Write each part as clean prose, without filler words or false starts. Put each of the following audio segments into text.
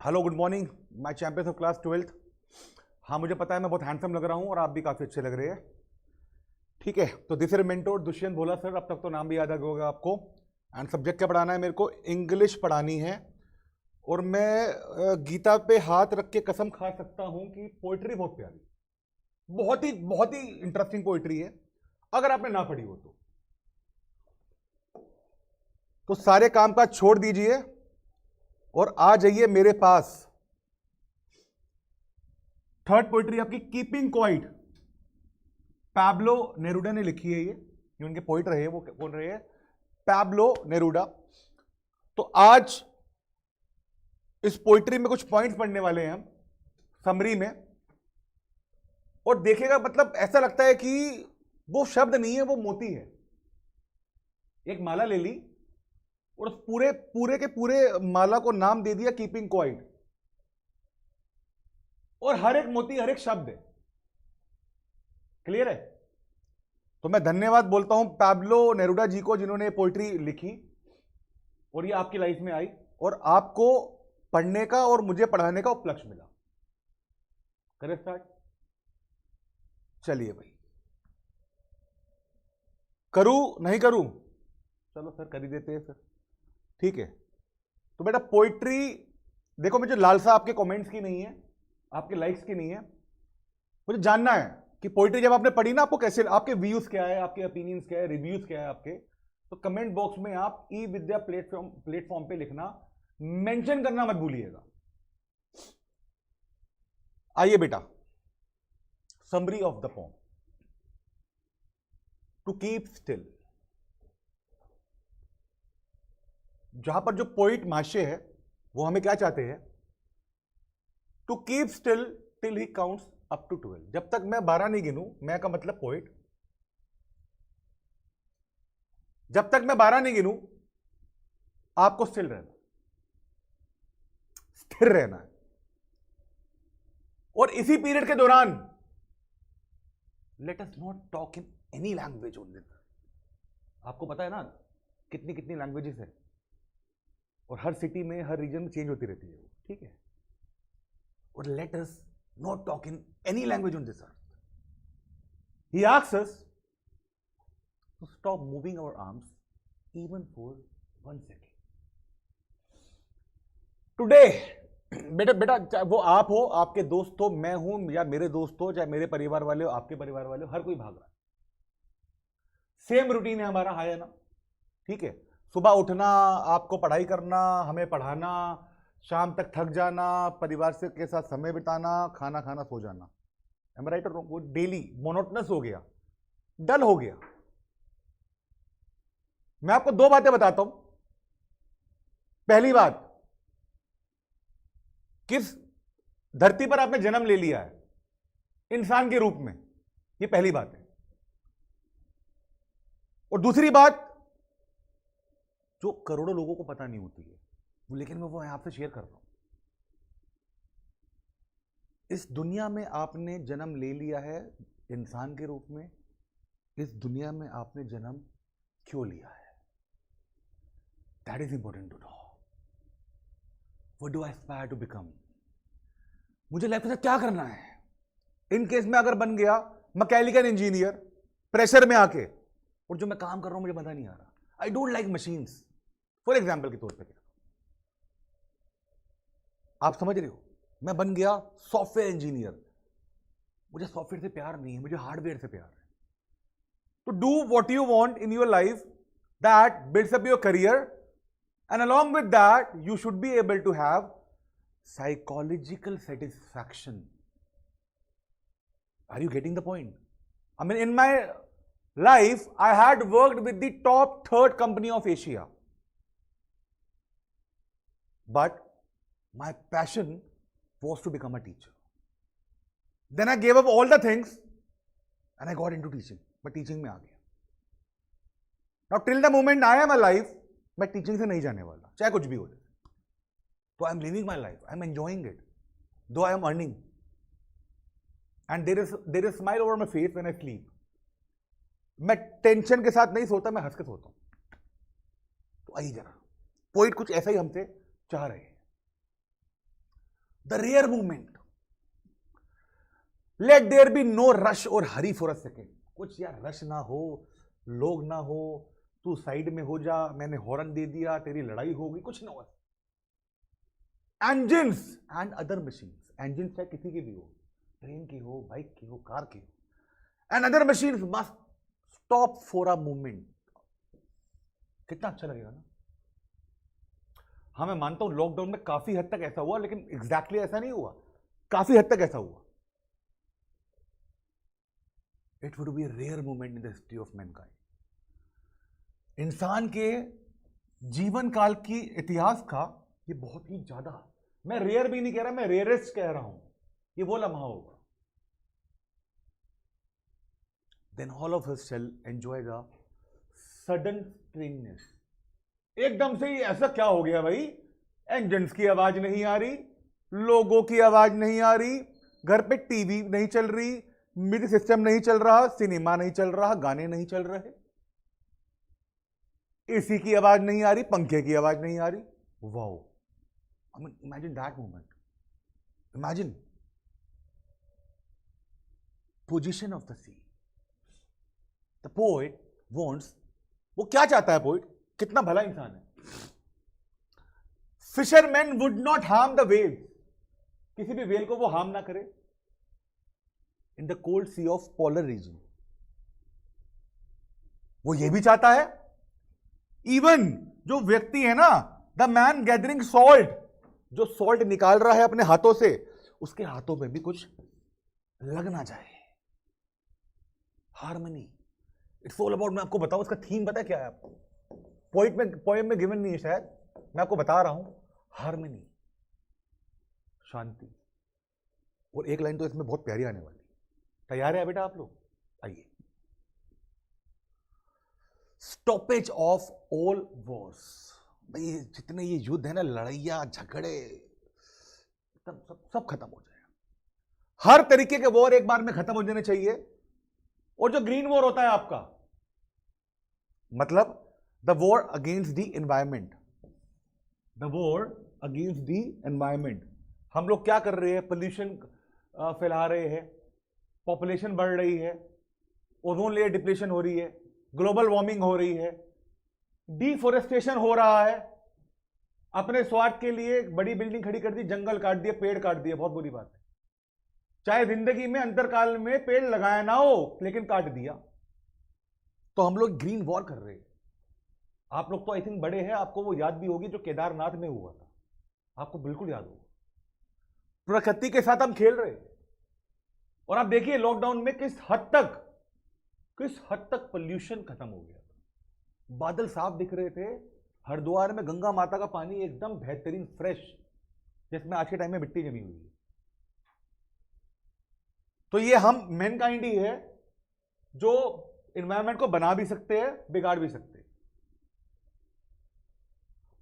Hello good morning my champions of class 12th। हाँ मुझे पता है मैं बहुत हैंडसम लग रहा हूँ और आप भी काफ़ी अच्छे लग रहे हैं। ठीक है, तो this is mentor Dushyant Bhola sir. अब तक तो नाम भी याद आ गया होगा आपको। एंड सब्जेक्ट क्या पढ़ाना है मेरे को? इंग्लिश पढ़ानी है। और मैं गीता पे हाथ रख के कसम खा सकता हूँ कि पोइट्री बहुत प्यारी, बहुत ही इंटरेस्टिंग पोइट्री है। अगर आपने ना पढ़ी हो तो सारे काम काज छोड़ दीजिए और आ जाइए मेरे पास। थर्ड पोइट्री आपकी कीपिंग क्वाइट, पैब्लो नेरूडा ने लिखी है। ये उनके पोइट रहे, वो कौन रहे हैं? पैब्लो नेरूडा। तो आज इस पोइट्री में कुछ पॉइंट्स पढ़ने वाले हैं हम समरी में, और देखिएगा मतलब ऐसा लगता है कि वो शब्द नहीं है, वो मोती है। एक माला ले ली और उस पूरे के पूरे माला को नाम दे दिया कीपिंग क्वाइट, और हर एक मोती हर एक शब्द है। क्लियर है? तो मैं धन्यवाद बोलता हूं पैब्लो नेरूडा जी को, जिन्होंने पोइट्री लिखी और ये आपकी लाइफ में आई और आपको पढ़ने का और मुझे पढ़ाने का उपलक्ष्य मिला। करें स्टार्ट? चलिए भाई, करूं नहीं करूं? चलो सर कर ही देते हैं सर। ठीक है, तो बेटा पोइट्री देखो, मुझे लालसा आपके कमेंट्स की नहीं है, आपके लाइक्स की नहीं है। मुझे जानना है कि पोइट्री जब आपने पढ़ी ना, आपको कैसे, आपके व्यूज क्या है, आपके ओपिनियंस क्या है, रिव्यूज क्या है आपके। तो कमेंट बॉक्स में आप ई विद्या प्लेटफॉर्म पे लिखना, मेंशन करना मत भूलिएगा। आइए बेटा, summary of the poem. To keep still. जहां पर जो पोइट महाशय है वो हमें क्या चाहते हैं? To keep still till he counts up to 12। जब तक मैं 12 नहीं गिनूं, मैं का मतलब पोइट, जब तक मैं 12 नहीं गिनूं आपको स्टिल रहना, स्थिर रहना है। और इसी पीरियड के दौरान late us not talk in any language only. आपको पता है ना कितनी कितनी लैंग्वेजेस है, और हर सिटी में हर रीजन में चेंज होती रहती है, ठीक है? और let us not talk in any language on this earth. He asks us to stop moving our arms even for 1 second. Today बेटा बेटा, चाहे वो आप हो, आपके दोस्त हो, मैं हूं, या मेरे दोस्त हो, चाहे मेरे परिवार वाले हो, आपके परिवार वाले हो, हर कोई भाग रहा है। सेम रूटीन है हमारा, है ना? ठीक है, सुबह उठना, आपको पढ़ाई करना, हमें पढ़ाना, शाम तक थक जाना, परिवार से के साथ समय बिताना, खाना खाना, सो जाना। M I right or wrong? वो डेली मोनोटनस हो गया, डल हो गया। मैं आपको 2 बातें बताता हूं। पहली बात, किस धरती पर आपने जन्म ले लिया है इंसान के रूप में, ये पहली बात है। और दूसरी बात जो करोड़ों लोगों को पता नहीं होती है, लेकिन मैं वो आपसे शेयर कर रहा हूं। इस दुनिया में आपने जन्म ले लिया है इंसान के रूप में। इस दुनिया में आपने जन्म क्यों लिया है? That is important to know. What do I aspire to become? मुझे लाइफ में क्या करना है? इन केस में अगर बन गया मैकेनिकल इंजीनियर प्रेशर में आके, और जो मैं काम कर रहा हूं मुझे पता नहीं आ रहा, I don't like machines, for example के तौर पर, आप समझ रहे हो? मैं बन गया सॉफ्टवेयर इंजीनियर, मुझे सॉफ्टवेयर से प्यार नहीं है, मुझे हार्डवेयर से प्यार है। तो do what you want in your life that builds up your career, and along with that you should be able to have psychological satisfaction. Are you getting the point? I mean, in my life, I had worked with the top 3rd company of Asia. But my passion was to become a teacher. Then I gave up all the things and I got into teaching. मैं teaching में आ गया. Now, till the moment I am alive, मैं teaching से नहीं जाने वाला, चाहे कुछ भी हो जाए। So I am living my life. I am enjoying it, though I am earning, and there is smile over my face when I sleep. मैं टेंशन के साथ नहीं सोता, मैं हंस के सोता हूं। तो आइए जरा, पोइट कुछ ऐसा ही हमसे चाह रहे हैं। The rare movement. Let there be no rush और हरी फॉर अ सेकेंड। कुछ यार रश ना हो, लोग ना हो, तू साइड में हो जा, मैंने हॉर्न दे दिया, तेरी लड़ाई होगी, कुछ ना हो। Engines and other machines, engine चाहे किसी की भी हो, ट्रेन की हो, बाइक की हो, कार की हो, and other machines must stop for a moment. कितना अच्छा लगेगा ना। हाँ मैं मानता हूं लॉकडाउन में काफी हद तक ऐसा हुआ, लेकिन एग्जैक्टली ऐसा नहीं हुआ, काफी हद तक ऐसा हुआ। It would be a rare moment in the history of mankind. इंसान के जीवन काल की इतिहास का ये बहुत ही ज्यादा, मैं रेयर भी नहीं कह रहा, मैं रेयरेस्ट कह रहा हूं, ये वो लम्हा होगा। Then all of us shall enjoy the sudden strangeness. एकदम से ही ऐसा क्या हो गया भाई, इंजन्स की आवाज नहीं आ रही, लोगों की आवाज नहीं आ रही, घर पे टीवी नहीं चल रही, म्यूजिक सिस्टम नहीं चल रहा, सिनेमा नहीं चल रहा, गाने नहीं चल रहे, एसी की आवाज नहीं आ रही, पंखे की आवाज नहीं आ रही। Wow, I mean imagine that moment. Imagine position of the sea. The poet wants, वो क्या चाहता है पोएट, कितना भला इंसान है। Fisherman would not harm the wave, किसी भी वेल को वो हार्म ना करे in the cold sea of polar region. वो ये भी चाहता है, इवन जो व्यक्ति है ना, द मैन गैदरिंग सॉल्ट, जो सॉल्ट निकाल रहा है अपने हाथों से, उसके हाथों में भी कुछ लग ना जाए। हार्मनी, इट्स ऑल अबाउट, मैं आपको बताऊं इसका थीम पता है क्या है आपको, पोएम में गिवन नहीं है शायद, मैं आपको बता रहा हूं, हार्मनी, शांति। और एक लाइन तो इसमें बहुत प्यारी आने वाली। तैयार है बेटा आप लोग? आइए। Stoppage of all Wars. भाई जितने ये युद्ध है ना, लड़ाइयां झगड़े, सब खत्म हो जाए। हर तरीके के वॉर एक बार में खत्म हो जाने चाहिए। और जो ग्रीन वॉर होता है आपका, मतलब the war against the environment, the war against the environment. हम लोग क्या कर रहे हैं, पोल्यूशन फैला रहे हैं, पॉपुलेशन बढ़ रही है, ओजोन लेयर डिप्लीशन हो रही है, ग्लोबल वार्मिंग हो रही है, डिफोरेस्टेशन हो रहा है। अपने स्वार्थ के लिए बड़ी बिल्डिंग खड़ी कर दी, जंगल काट दिए, पेड़ काट दिए, बहुत बुरी बात है। चाहे जिंदगी में अंतरकाल में पेड़ लगाया ना हो, लेकिन काट दिया, तो हम लोग ग्रीन वॉर कर रहे हैं। आप लोग तो आई थिंक बड़े हैं, आपको वो याद भी होगी जो केदारनाथ में हुआ था, आपको बिल्कुल याद होगा। प्रकृति के साथ हम खेल रहे हैं। और आप देखिए लॉकडाउन में किस हद तक पोल्यूशन खत्म हो गया था। बादल साफ दिख रहे थे, हरिद्वार में गंगा माता का पानी एकदम बेहतरीन फ्रेश, जिसमें आज के टाइम में मिट्टी जमी हुई है। तो ये हम मैनकाइंड ही है जो एनवायरनमेंट को बना भी सकते हैं, बिगाड़ भी सकते हैं।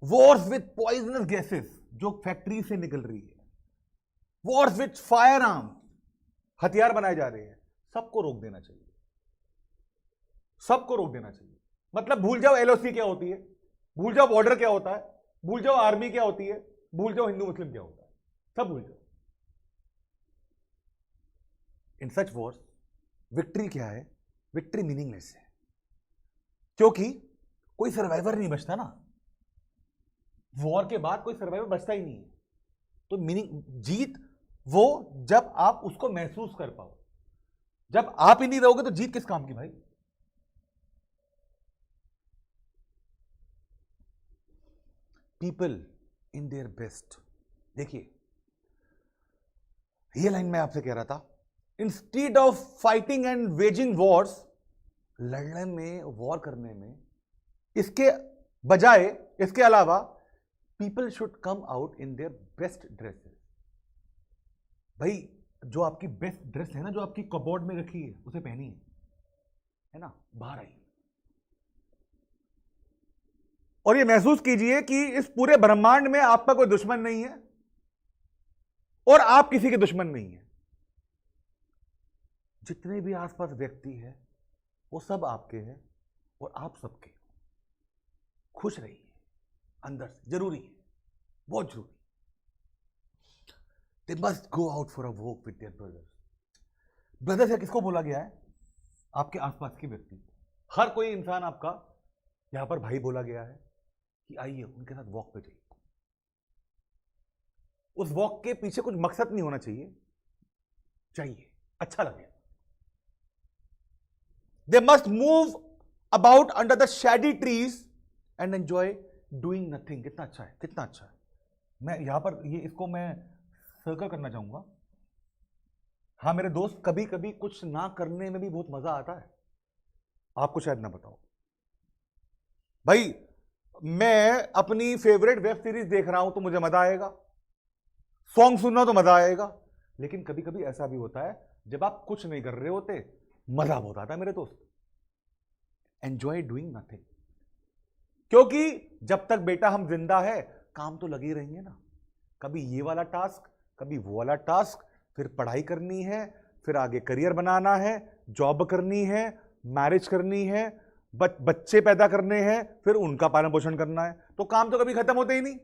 वॉर्स विथ पॉइजनस गैसेस जो फैक्ट्री से निकल रही है, वॉर्स विथ फायर आर्म, हथियार बनाए जा रहे हैं, सबको रोक देना चाहिए, सबको रोक देना चाहिए। मतलब भूल जाओ एलओसी क्या होती है, भूल जाओ बॉर्डर क्या होता है, भूल जाओ आर्मी क्या होती है, भूल जाओ हिंदू मुस्लिम क्या होता है, सब भूल जाओ। इन सच वॉर्स विक्ट्री क्या है, विक्ट्री मीनिंगलेस है, क्योंकि कोई सर्वाइवर नहीं बचता ना। वॉर के बाद कोई सर्वाइवर बचता ही नहीं है। तो मीनिंग, जीत वो जब आप उसको महसूस कर पाओ। जब आप ही नहीं रहोगे तो जीत किस काम की भाई। People in their best. देखिए ये लाइन मैं आपसे कह रहा था, instead of fighting and waging Wars, लड़ने में, वॉर करने में, इसके बजाय, इसके अलावा people should come out in their best dresses. भाई जो आपकी बेस्ट ड्रेस है ना, जो आपकी कबोर्ड में रखी है, उसे पहनिए, है ना, बाहर आइए और ये महसूस कीजिए कि इस पूरे ब्रह्मांड में आपका कोई दुश्मन नहीं है और आप किसी के दुश्मन नहीं है। जितने भी आसपास व्यक्ति है वो सब आपके हैं और आप सबके। खुश रहिए अंदर से, जरूरी है, बहुत जरूरी। They must go out for a walk with their brothers. Brothers या किसको बोला गया है? आपके आसपास के व्यक्ति, हर कोई इंसान आपका यहां पर भाई बोला गया है कि आइए उनके साथ वॉक पे जाइए। उस वॉक के पीछे कुछ मकसद नहीं होना चाहिए, चाहिए अच्छा लगे। They must move about under the Shady trees and enjoy doing nothing. कितना अच्छा है, कितना अच्छा है। मैं यहां पर ये इसको मैं सर्कल करना चाहूंगा। हाँ मेरे दोस्त, कभी कभी कुछ ना करने में भी बहुत मजा आता है, आपको शायद ना बताओ। भाई मैं अपनी फेवरेट वेब सीरीज देख रहा हूं तो मुझे मजा आएगा, सॉन्ग सुनना तो मजा आएगा, लेकिन कभी कभी ऐसा भी होता है जब आप कुछ नहीं कर रहे होते, मजा बहुत आता है मेरे दोस्त। एंजॉय डूइंग नथिंग, क्योंकि जब तक बेटा हम जिंदा है काम तो लगे रहेंगे ना। कभी ये वाला टास्क, कभी वो वाला टास्क, फिर पढ़ाई करनी है, फिर आगे करियर बनाना है, जॉब करनी है, मैरिज करनी है, बच्चे पैदा करने हैं, फिर उनका पालन पोषण करना है, तो काम तो कभी खत्म होते ही नहीं।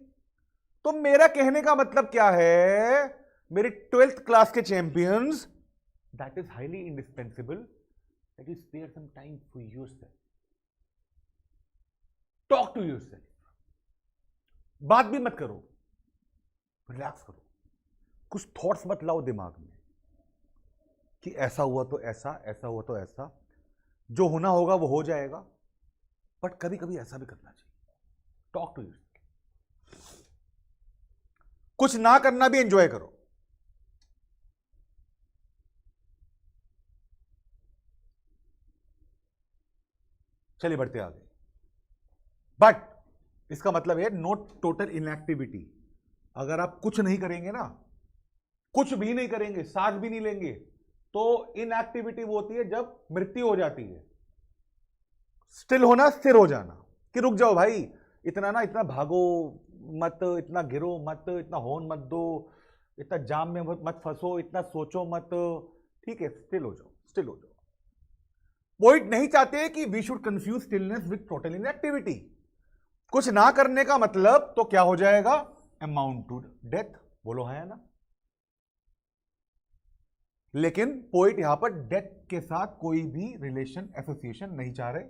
तो मेरा कहने का मतलब क्या है, मेरे 12th क्लास के champions, that is highly indispensable that you spare some time for yourself, talk to yourself. बात भी मत करो, रिलैक्स करो, कुछ थॉट्स मत लाओ दिमाग में कि ऐसा हुआ तो ऐसा, ऐसा हुआ तो ऐसा। जो होना होगा वो हो जाएगा, बट कभी कभी ऐसा भी करना चाहिए, टॉक टू योरसेल्फ। कुछ ना करना भी एंजॉय करो। चलिए बढ़ते आगे। बट इसका मतलब है नोट टोटल इनएक्टिविटी। अगर आप कुछ नहीं करेंगे ना, कुछ भी नहीं करेंगे, सांस भी नहीं लेंगे, तो इनएक्टिविटी वो होती है जब मृत्यु हो जाती है। स्टिल होना, स्थिर हो जाना, कि रुक जाओ भाई, इतना ना, इतना भागो मत, इतना गिरो मत, इतना हॉर्न मत दो, इतना जाम में मत फंसो, इतना सोचो मत, ठीक है, स्टिल हो जाओ, स्टिल हो जाओ। पॉइंट नहीं चाहते कि we should confuse stillness with total inactivity. कुछ ना करने का मतलब तो क्या हो जाएगा, अमाउंट टू डेथ। बोलो है ना। लेकिन पोइट यहां पर डेथ के साथ कोई भी रिलेशन, एसोसिएशन नहीं चाह रहे।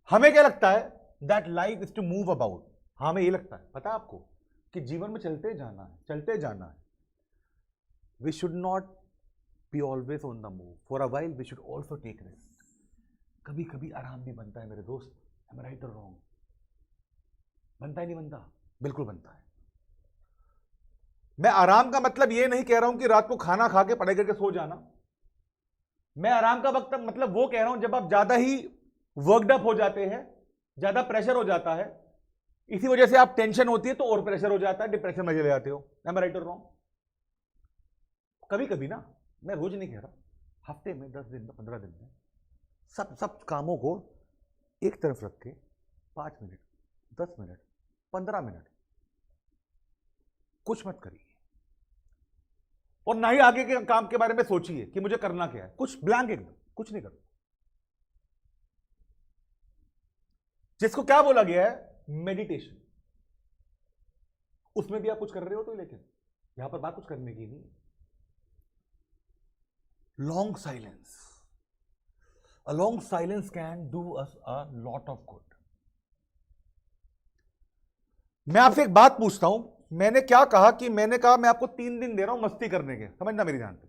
हमें क्या लगता है, that life is to move about. हमें ये लगता है, पता है आपको, कि जीवन में चलते जाना है, चलते जाना है। We should not be always on the move, for a while we should also take rest. कभी कभी आराम भी बनता है मेरे दोस्त। Am I right or wrong? बनता ही नहीं बनता? बिल्कुल बनता है। मैं आराम का मतलब ये नहीं कह रहा हूं कि रात को खाना खा के पढ़ाई करके सो जाना। मैं आराम का वक्त मतलब वो कह रहा हूं जब आप ज्यादा ही वर्कड अप हो जाते हैं, ज्यादा प्रेशर हो जाता है, इसी वजह से आप टेंशन होती है तो और प्रेशर हो जाता है, डिप्रेशन में चले जाते हो। M I right or wrong? कभी कभी ना, मैं रोज नहीं कह रहा, हफ्ते में 10 दिन में, 15 दिन में, सब कामों को एक तरफ रख के 5 मिनट, 10 मिनट, 15 मिनट कुछ मत करिए, और ना ही आगे के काम के बारे में सोचिए कि मुझे करना क्या है। कुछ ब्लैंक, एकदम कुछ नहीं करना। जिसको क्या बोला गया है, मेडिटेशन। उसमें भी आप कुछ कर रहे हो तो, लेकिन यहां पर बात कुछ करने की नहीं। Long silence, a long silence can do us a lot of good. मैं आपसे एक बात पूछता हूं, मैंने क्या कहा, कि मैंने कहा मैं आपको 3 दिन दे रहा हूं मस्ती करने के, समझना मेरी ध्यान से।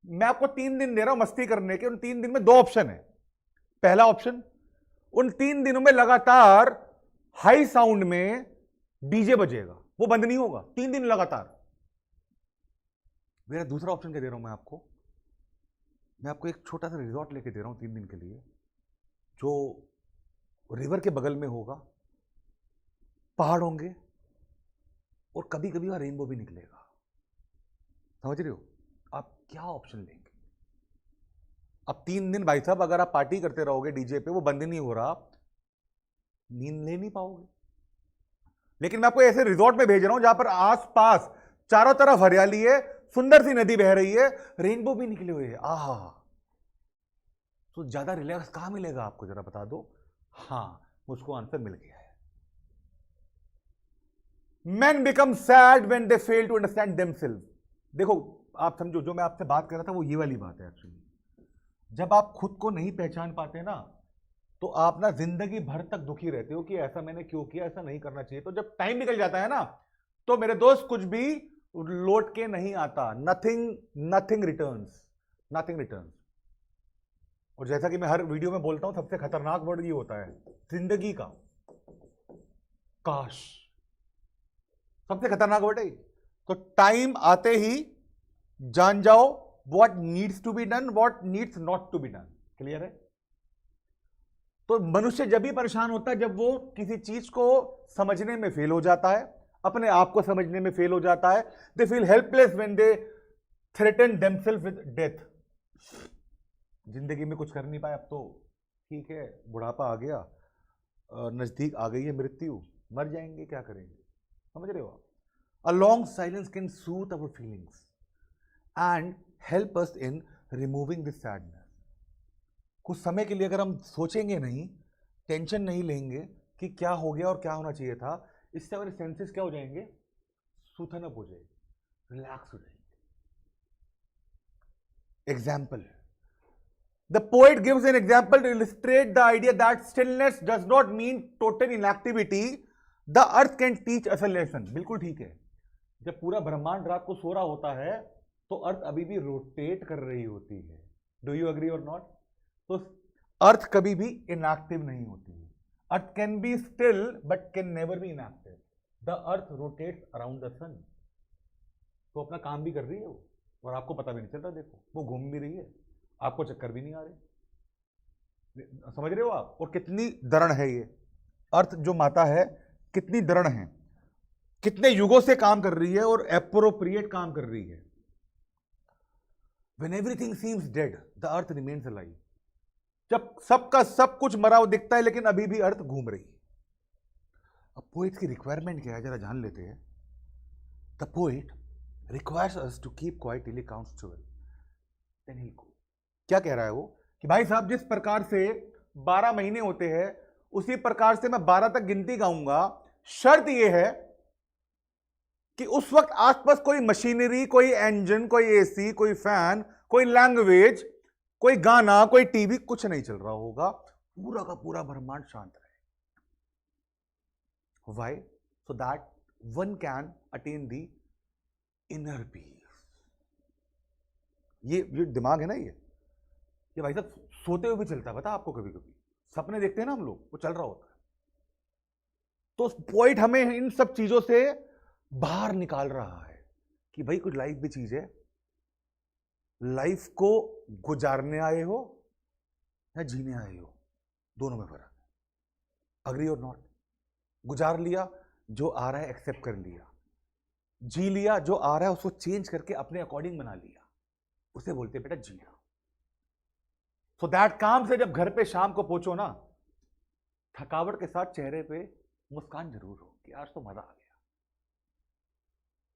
मैं आपको 3 दिन दे रहा हूं मस्ती करने के। उन 3 दिन में 2 ऑप्शन है। पहला ऑप्शन, उन 3 दिनों में लगातार हाई साउंड में डीजे बजेगा, वो बंद नहीं होगा 3 दिन लगातार। मेरा दूसरा ऑप्शन क्या दे रहा हूं मैं आपको, मैं आपको एक छोटा सा रिजॉर्ट लेके दे रहा हूं 3 दिन के लिए, जो रिवर के बगल में होगा, पहाड़ होंगे, और कभी कभी वहां रेनबो भी निकलेगा। समझ रहे हो? आप क्या ऑप्शन लेंगे? अब 3 दिन भाई साहब अगर आप पार्टी करते रहोगे डीजे पे, वो बंद नहीं हो रहा, नींद ले नहीं पाओगे। लेकिन मैं आपको ऐसे रिजॉर्ट में भेज रहा हूं जहां पर आस पास चारों तरफ हरियाली है, सुंदर सी नदी बह रही है, रेनबो भी निकले हुए हैं। आहा, तो ज्यादा रिलैक्स कहां मिलेगा आपको, जरा बता दो। हाँ, मुझको आंसर मिल गया है। Men become sad when they fail to understand themselves. देखो आप समझो, जो मैं आपसे बात कर रहा था वो ये वाली बात है एक्चुअली। जब आप खुद को नहीं पहचान पाते ना, तो आप ना जिंदगी भर तक दुखी रहते हो कि ऐसा मैंने क्यों किया, ऐसा नहीं करना चाहिए। तो जब टाइम निकल जाता है ना, तो मेरे दोस्त कुछ भी लौट के नहीं आता। Nothing returns, nothing returns. और जैसा कि मैं हर वीडियो में बोलता हूं, सबसे खतरनाक वर्ड ये होता है जिंदगी का, काश। सबसे खतरनाक वर्ड है। तो टाइम आते ही जान जाओ what needs to be done, what needs not to be done. Clear है? तो मनुष्य जब भी परेशान होता है जब वो किसी चीज को समझने में फेल हो जाता है, अपने आप को समझने में फेल हो जाता है। They feel helpless when they threaten themselves with death. जिंदगी में कुछ कर नहीं पाए, अब तो ठीक है, बुढ़ापा आ गया, नजदीक आ गई है मृत्यु, मर जाएंगे, क्या करेंगे। समझ रहे हो आप? A long silence can soothe our feelings and help us in removing this sadness. कुछ समय के लिए अगर हम सोचेंगे नहीं, टेंशन नहीं लेंगे कि क्या हो गया और क्या होना चाहिए था, इससे हमारे सेंसेस क्या हो जाएंगे, सूथन अप हो जाएंगे, रिलैक्स हो जाएंगे। Example, the poet gives an example to illustrate the idea that stillness does not mean total inactivity, the earth can teach us a lesson. बिल्कुल ठीक है। जब पूरा ब्रह्मांड रात को सो रहा होता है तो अर्थ अभी भी रोटेट कर रही होती है। Do you agree or not? तो अर्थ कभी भी इनएक्टिव नहीं होती है। Earth can be still but can never be inactive. The earth rotates around the sun. तो अपना काम भी कर रही है वो, और आपको पता भी नहीं चल रहा। देखो वो घूम भी रही है, आपको चक्कर भी नहीं आ रहे। समझ रहे हो आप? और कितनी दृढ़ है ये अर्थ जो माता है, कितनी दृढ़ है, कितने युगों से काम कर रही है और एप्रोप्रिएट काम कर रही है। When everything seems dead, the earth remains alive. जब सबका सब कुछ मरा हुआ दिखता है, लेकिन अभी भी अर्थ घूम रही है। अब पोएट की रिक्वायरमेंट क्या है, जरा जान लेते हैं। The poet requires us to keep quiet till he counts 12, then he go. क्या कह रहा है वो कि भाई साहब, जिस प्रकार से 12 महीने होते हैं उसी प्रकार से मैं 12 तक गिनती गाऊंगा। शर्त यह है कि उस वक्त आसपास कोई मशीनरी, कोई इंजन, कोई एसी, कोई फैन, कोई लैंग्वेज, कोई गाना, कोई टीवी, कुछ नहीं चल रहा होगा। पूरा का पूरा ब्रह्मांड शांत रहे। Why? So that one can attain the inner peace. ये दिमाग है ना, ये भाई साहब सोते हुए भी चलता है। पता आपको, कभी कभी सपने देखते हैं ना हम लोग, वो चल रहा होता है। तो पोएट हमें इन सब चीजों से बाहर निकाल रहा है कि भाई कुछ लाइफ भी चीज है। लाइफ को गुजारने आए हो या जीने आए हो, दोनों में फर्क है। अग्री और नॉट? गुजार लिया, जो आ रहा है एक्सेप्ट कर लिया। जी लिया, जो आ रहा है उसको चेंज करके अपने अकॉर्डिंग बना लिया, उसे बोलते बेटा जीना। सो दैट काम से जब घर पे शाम को पहुंचो ना, थकावट के साथ चेहरे पे मुस्कान जरूर हो कि आज तो मजा आ गया।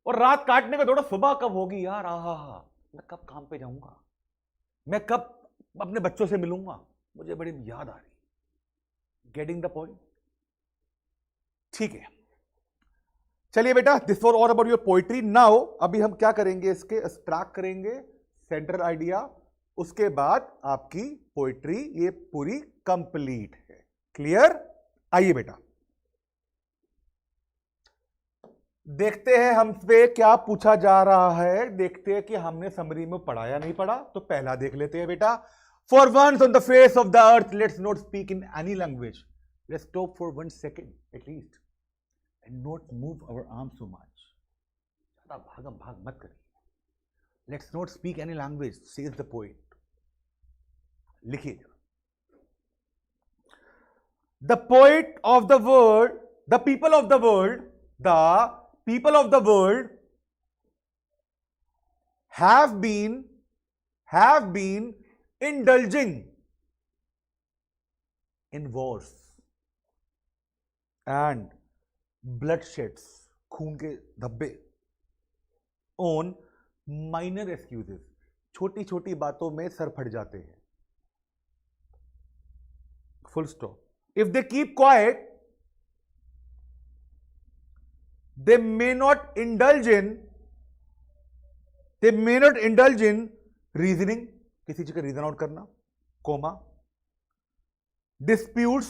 और रात काटने में थोड़ा सुबह कब होगी यार, आहा, मैं कब काम पे जाऊंगा, मैं कब अपने बच्चों से मिलूंगा, मुझे बड़ी याद आ रही। Getting the point? ठीक है, चलिए बेटा, this was all about your poetry. Now अभी हम क्या करेंगे, इसके एक्सट्रैक्ट करेंगे सेंट्रल आइडिया, उसके बाद आपकी पोइट्री ये पूरी कंप्लीट है। क्लियर? आइए बेटा, देखते हैं हमसे क्या पूछा जा रहा है। देखते हैं कि हमने समरी में पढ़ा या नहीं पढ़ा। तो पहला देख लेते हैं बेटा। For once on the face of the earth let's not speak in any language, let's stop for 1 second at least and not move our arm so much. ज्यादा भागम भाग मत करिए। Let's not speak any language says the poet. लिखिए, the poet of the world, the people of the world, the people of the world have been indulging in wars and bloodsheds, खून के धब्बे, on minor excuses, छोटी छोटी बातों में sir फट जाते हैं। full stop. If they keep quiet, they may not indulge in reasoning, किसी चीज का रीजन आउट करना, कोमा, disputes,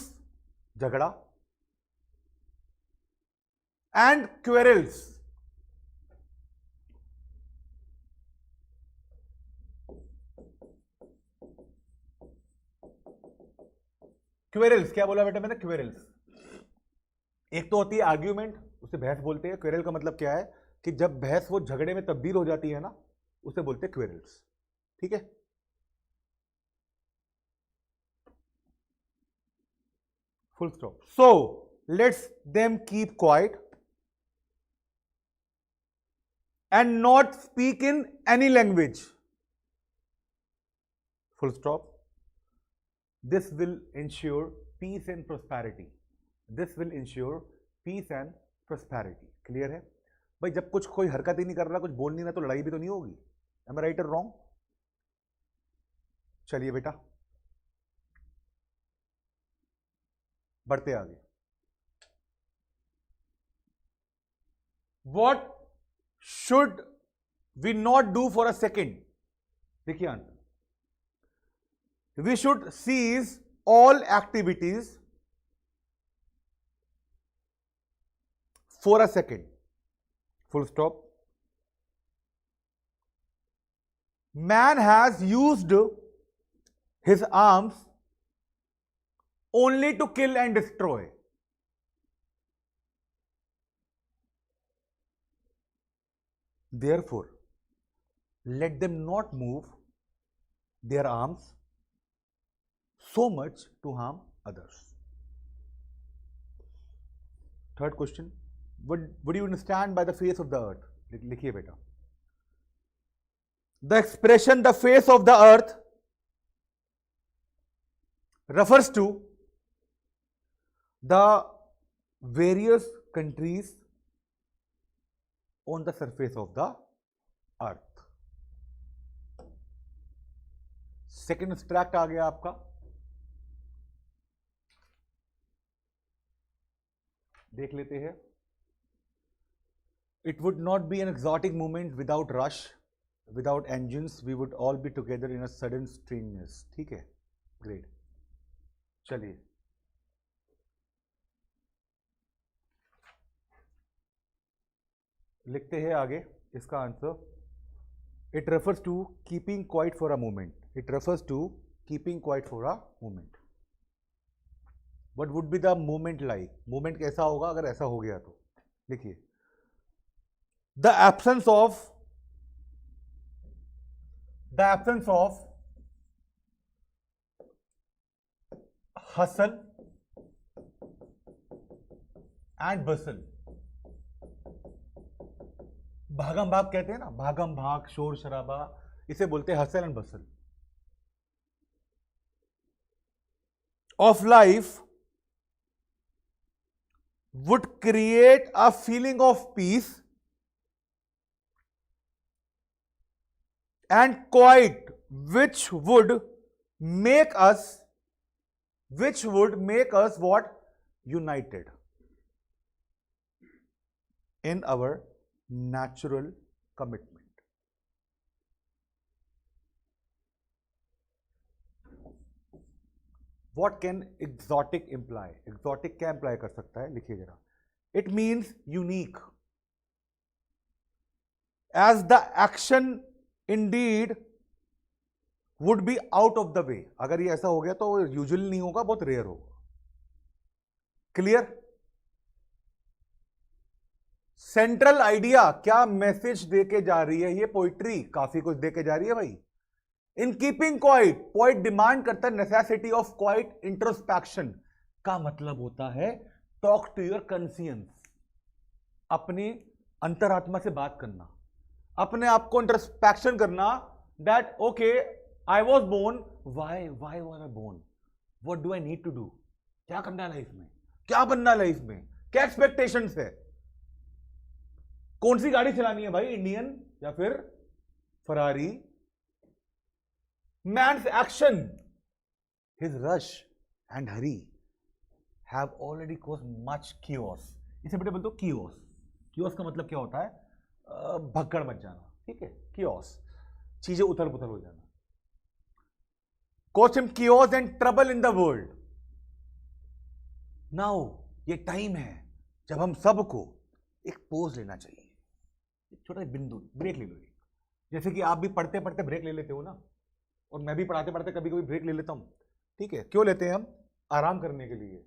झगड़ा, and quarrels. क्वेरल्स क्या बोला बेटा मैंने? क्वेरल्स एक तो होती है आर्ग्यूमेंट, उसे बहस बोलते हैं। क्वेरल का मतलब क्या है कि जब बहस वो झगड़े में तब्दील हो जाती है ना, उसे बोलते हैं क्वेरल्स। ठीक है, full stop. So let's them keep quiet and not speak in any language, full stop. This will ensure peace and prosperity. This will ensure peace and prosperity. Clear है भाई? जब कुछ कोई हरकत ही नहीं कर रहा, कुछ बोल नहीं रहा, तो लड़ाई भी तो नहीं होगी। Am I right or wrong? चलिए बेटा बढ़ते आगे। What should we not do for a second? देखिए answer, we should cease all activities for a second, full stop. Man has used his arms only to kill and destroy. Therefore, let them not move their arms so much to harm others. Third question, what do you understand by the face of the earth? लिखिए बेटा। The expression the face of the earth refers to the various countries on the surface of the earth. Second extract आ गया आपका, देख लेते हैं। It would not be an exotic movement without rush, without engines, we would all be together in a sudden strangeness. ठीक है, great. चलिए लिखते हैं आगे इसका answer. It refers to keeping quiet for a moment, it refers to keeping quiet for a moment. What would be the movement like? Movement कैसा होगा अगर ऐसा हो गया तो? देखिए, the absence of hustle and bustle, भागम भाग कहते हैं ना, भागम भाग, शोर शराबा, इसे बोलते हैं hustle and Bansal of life would create a feeling of peace and quiet which would make us what? United in our natural commitment. What can exotic imply? Exotic क्या imply कर सकता है? लिखिए जरा। It means unique. As the action indeed would be out of the way. अगर ये ऐसा हो गया तो यूजुअली नहीं होगा, बहुत रेयर होगा। क्लियर? सेंट्रल आइडिया क्या मैसेज देके जा रही है ये पोइट्री? काफी कुछ देके जा रही है भाई। In keeping quiet, poet demand करता है नेसेसिटी ऑफ क्वाइट इंट्रोस्पेक्शन। का मतलब होता है टॉक टू योर कंसियंस, अपनी अंतरात्मा से बात करना, अपने आप को इंट्रोस्पेक्शन करना। That okay, I was born, why was I born, what do I need to do, क्या करना है लाइफ में, क्या बनना है लाइफ में, क्या एक्सपेक्टेशंस है, कौन सी गाड़ी चलानी है भाई, इंडियन या फिर Ferrari. Man's action, his rush and hurry have already caused much chaos. इसे बेटे बोलते हो chaos, कियोस का मतलब क्या होता है? भगदड़ मच जाना, ठीक है, कियोस, चीजें उथल पुथल हो जाना। Cause him chaos and trouble in the world. Now ये टाइम है जब हम सबको एक पोज लेना चाहिए, एक छोटा बिंदु, ब्रेक ले लो। जैसे कि आप भी पढ़ते पढ़ते ब्रेक ले लेते हो ना, और मैं भी पढ़ाते पढ़ते कभी कभी ब्रेक ले लेता हूं, ठीक है। क्यों लेते हैं हम? आराम करने के लिए,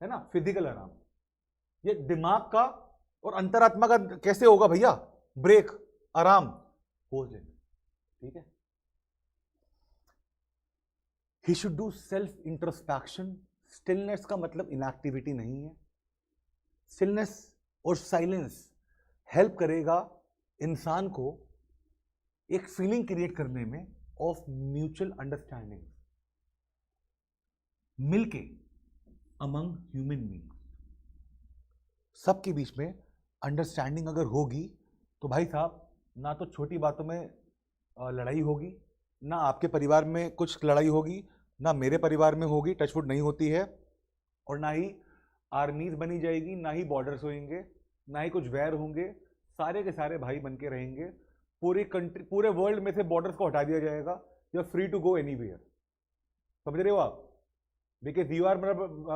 है ना, फिजिकल आराम। ये दिमाग का और अंतरात्मा का कैसे होगा भैया? ब्रेक, आराम, पोज लेना, ठीक है। He should do self introspection. Stillness का मतलब इनएक्टिविटी नहीं है। स्टिलनेस और साइलेंस हेल्प करेगा इंसान को एक फीलिंग क्रिएट करने में ऑफ म्यूचुअल अंडरस्टैंडिंग, मिलके अमंग ह्यूमन बींग्स। सबके बीच में अंडरस्टैंडिंग अगर होगी तो भाई साहब, ना तो छोटी बातों में लड़ाई होगी, ना आपके परिवार में कुछ लड़ाई होगी, ना मेरे परिवार में होगी, टचवुड नहीं होती है, और ना ही आर्मीज बनी जाएगी, ना ही बॉर्डर्स होंगे, ना ही कुछ वैर होंगे। सारे के सारे भाई बन के रहेंगे। पूरी कंट्री, पूरे वर्ल्ड में से बॉर्डर्स को हटा दिया जाएगा। You are free to go anywhere. समझ रहे हो आप? Because you are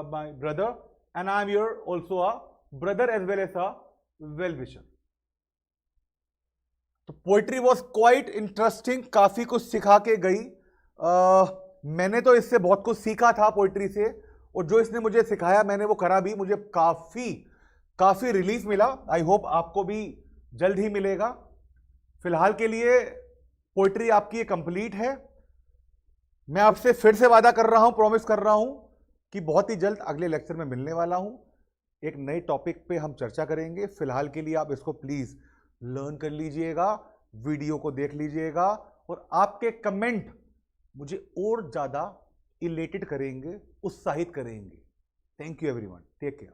my brother and I am your also a brother as well as a well wisher. तो पोइट्री वॉज क्वाइट इंटरेस्टिंग, काफी कुछ सिखा के गई। मैंने तो इससे बहुत कुछ सीखा था पोइट्री से, और जो इसने मुझे सिखाया मैंने वो करा भी। मुझे काफी रिलीफ मिला। आई होप आपको भी जल्द ही मिलेगा। फिलहाल के लिए पोइट्री आपकी कंप्लीट है। मैं आपसे फिर से वादा कर रहा हूं, प्रॉमिस कर रहा हूं कि बहुत ही जल्द अगले लेक्चर में मिलने वाला हूं। एक नए टॉपिक पे हम चर्चा करेंगे। फिलहाल के लिए आप इसको प्लीज लर्न कर लीजिएगा, वीडियो को देख लीजिएगा, और आपके कमेंट मुझे और ज्यादा इलेटेड करेंगे, उत्साहित करेंगे। Thank you everyone, take care.